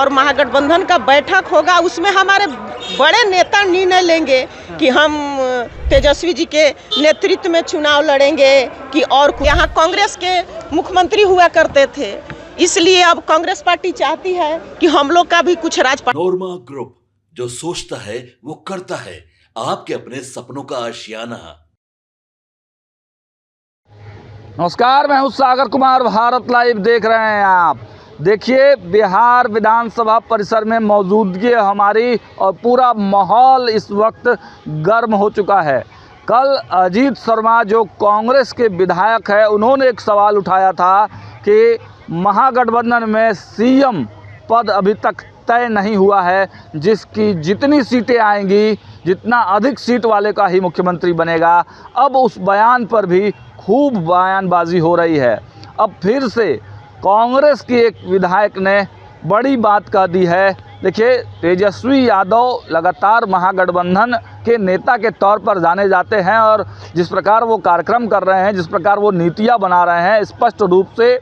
और महागठबंधन का बैठक होगा, उसमें हमारे बड़े नेता निर्णय लेंगे कि हम तेजस्वी जी के नेतृत्व में चुनाव लड़ेंगे कि और यहाँ कांग्रेस के मुख्यमंत्री हुआ करते थे, इसलिए अब कांग्रेस पार्टी चाहती है कि हम लोग का भी कुछ राजपाट। नोरमा ग्रुप, जो सोचता है वो करता है, आपके अपने सपनों का आशियाना। नमस्कार, मैं हूं सागर कुमार, भारत लाइव देख रहे हैं आप। देखिए, बिहार विधानसभा परिसर में मौजूदगी हमारी और पूरा माहौल इस वक्त गर्म हो चुका है। कल अजीत शर्मा जो कांग्रेस के विधायक है, उन्होंने एक सवाल उठाया था कि महागठबंधन में सीएम पद अभी तक तय नहीं हुआ है, जिसकी जितनी सीटें आएंगी, जितना अधिक सीट वाले का ही मुख्यमंत्री बनेगा। अब उस बयान पर भी खूब बयानबाजी हो रही है। अब फिर से कांग्रेस की एक विधायक ने बड़ी बात कह दी है। देखिए, तेजस्वी यादव लगातार महागठबंधन के नेता के तौर पर जाने जाते हैं और जिस प्रकार वो कार्यक्रम कर रहे हैं, जिस प्रकार वो नीतियां बना रहे हैं, स्पष्ट रूप से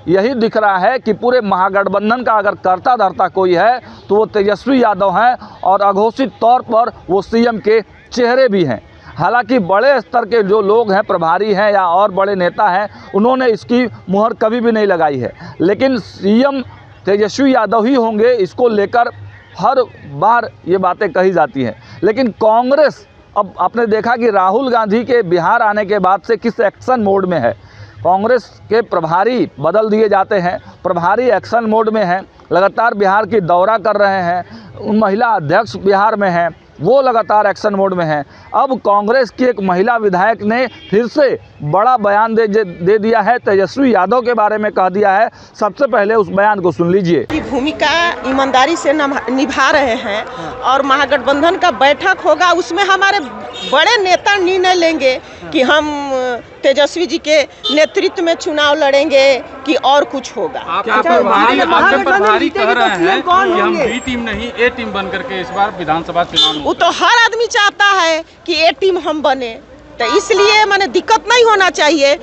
यही दिख रहा है कि पूरे महागठबंधन का अगर कर्ता धर्ता कोई है तो वो तेजस्वी यादव हैं और अघोषित तौर पर वो सीएम के चेहरे भी हैं। हालांकि बड़े स्तर के जो लोग हैं, प्रभारी हैं या और बड़े नेता हैं, उन्होंने इसकी मुहर कभी भी नहीं लगाई है, लेकिन सीएम तेजस्वी यादव ही होंगे, इसको लेकर हर बार ये बातें कही जाती हैं। लेकिन कांग्रेस, अब आपने देखा कि राहुल गांधी के बिहार आने के बाद से किस एक्शन मोड में है। कांग्रेस के प्रभारी बदल दिए जाते हैं, प्रभारी एक्शन मोड में हैं, लगातार बिहार की दौरा कर रहे हैं। महिला अध्यक्ष बिहार में हैं, वो लगातार एक्शन मोड में हैं। अब कांग्रेस की एक महिला विधायक ने फिर से बड़ा बयान दे दिया है, तेजस्वी यादव के बारे में कह दिया है। सबसे पहले उस बयान को सुन लीजिए। की भूमिका ईमानदारी से निभा रहे हैं और महागठबंधन का बैठक होगा, उसमें हमारे बड़े नेता निर्णय लेंगे कि हम तेजस्वी जी के नेतृत्व में चुनाव लड़ेंगे कि और कुछ होगा। आपके प्रभारी कह रहे हैं कि हम बी टीम नहीं ए टीम बन करके इस बार विधानसभा चुनाव। वो तो हर आदमी चाहता है कि ए टीम हम बने, तो इसलिए माने दिक्कत नहीं होना चाहिए।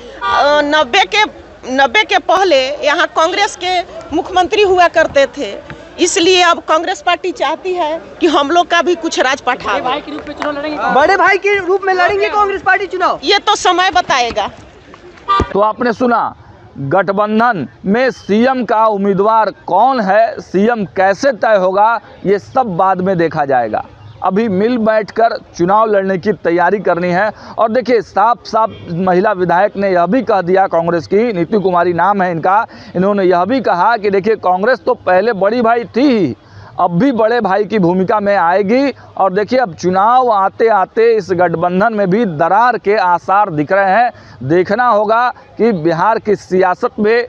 90 के पहले यहाँ कांग्रेस के मुख्यमंत्री हुआ करते थे, इसलिए अब कांग्रेस पार्टी चाहती है कि हम लोग का भी कुछ राजपाट। बड़े भाई के रूप में चुनाव लड़ेंगे, बड़े भाई के रूप में लड़ेंगे कांग्रेस पार्टी चुनाव, ये तो समय बताएगा। तो आपने सुना, गठबंधन में सीएम का उम्मीदवार कौन है, सीएम कैसे तय होगा, ये सब बाद में देखा जाएगा। अभी मिल बैठकर चुनाव लड़ने की तैयारी करनी है। और देखिए, साफ साफ महिला विधायक ने यह भी कह दिया, कांग्रेस की नीति कुमारी नाम है इनका, इन्होंने यह भी कहा कि देखिए, कांग्रेस तो पहले बड़ी भाई थी ही, अब भी बड़े भाई की भूमिका में आएगी। और देखिए, अब चुनाव आते आते इस गठबंधन में भी दरार के आसार दिख रहे हैं। देखना होगा कि बिहार की सियासत में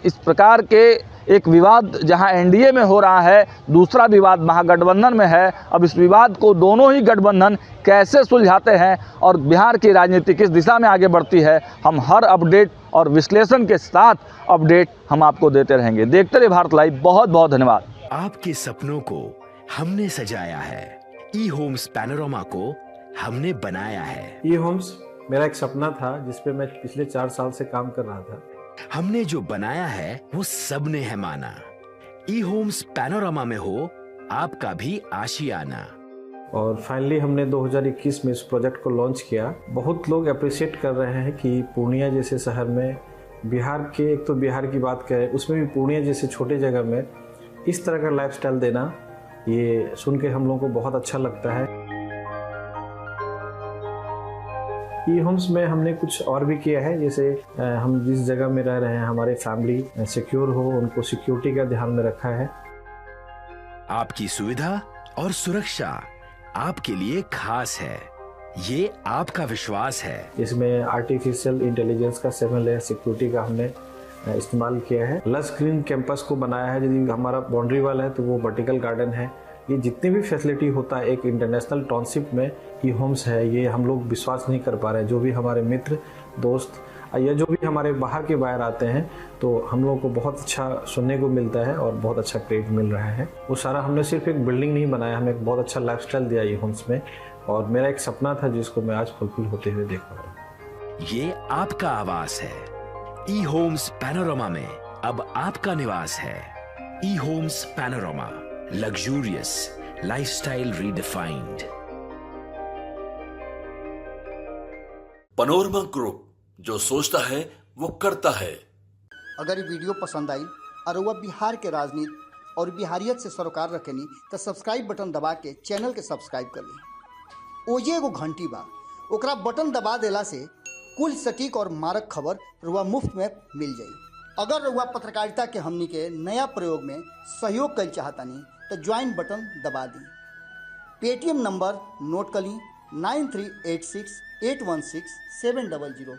इस प्रकार के एक विवाद जहां एनडीए में हो रहा है, दूसरा विवाद महागठबंधन में है। अब इस विवाद को दोनों ही गठबंधन कैसे सुलझाते हैं और बिहार की राजनीति किस दिशा में आगे बढ़ती है, हम हर अपडेट और विश्लेषण के साथ अपडेट हम आपको देते रहेंगे। देखते रहिए भारत लाइव। बहुत बहुत धन्यवाद। आपके सपनों को हमने सजाया है, ई होम्स पैनोरमा को हमने बनाया है। ई होम्स मेरा एक सपना था, जिसपे मैं पिछले 4 साल से काम कर रहा था। हमने जो बनाया है वो सबने है माना। ई होम्स पैनोरमा में हो आपका भी आशियाना। और फाइनली हमने 2021 में इस प्रोजेक्ट को लॉन्च किया। बहुत लोग अप्रिशिएट कर रहे हैं कि पूर्णिया जैसे शहर में, बिहार के, एक तो बिहार की बात करें, उसमें भी पूर्णिया जैसे छोटे जगह में इस तरह का लाइफस्टाइल देना, ये सुन के हम लोगों को बहुत अच्छा लगता है। ई होम्स में हमने कुछ और भी किया है, जैसे हम जिस जगह में रह रहे हैं, हमारे फैमिली सिक्योर हो, उनको सिक्योरिटी का ध्यान में रखा है। आपकी सुविधा और सुरक्षा आपके लिए खास है, ये आपका विश्वास है। इसमें आर्टिफिशियल इंटेलिजेंस का 7 लेयर सिक्योरिटी का हमने इस्तेमाल किया है। लस ग्रीन कैंपस को बनाया है। यदि हमारा बाउंड्री वाल है तो वो वर्टिकल गार्डन है। ये जितने भी फैसिलिटी होता है एक इंटरनेशनल टाउनशिप में, ई होम्स है, ये हम लोग विश्वास नहीं कर पा रहे हैं। जो भी हमारे मित्र दोस्त या जो भी हमारे बाहर के बाहर आते हैं, तो हम लोगों को बहुत अच्छा सुनने को मिलता है और बहुत अच्छा क्रेडिट मिल रहा है। वो सारा हमने सिर्फ एक बिल्डिंग नहीं बनाया, हमें एक बहुत अच्छा लाइफस्टाइल दिया ई होम्स में, और मेरा एक सपना था जिसको मैं आज फुलफिल होते हुए देख पा रहा हूँ। ये आपका आवास है। ई होम्स पैनोरमा में अब आपका निवास है। E-Homes Panorama, luxurious lifestyle redefined. Panorama group, जो सोचता है वो करता है। अगर ये वीडियो पसंद आई और वह बिहार के राजनीति और बिहारियत से सरोकार रखेनी तो सब्सक्राइब बटन दबा के चैनल के सब्सक्राइब कर ली। ओजे एगो घंटी बा, ओकरा बटन दबा देला से कुल सटीक और मारक खबर रुआ मुफ्त में मिल जाई। अगर रुआ पत्रकारिता के हमनी के नया प्रयोग में सहयोग कर चाहतानी तो ज्वाइन बटन दबा दी। पेटीएम नंबर नोट कर ली 9386 816 700।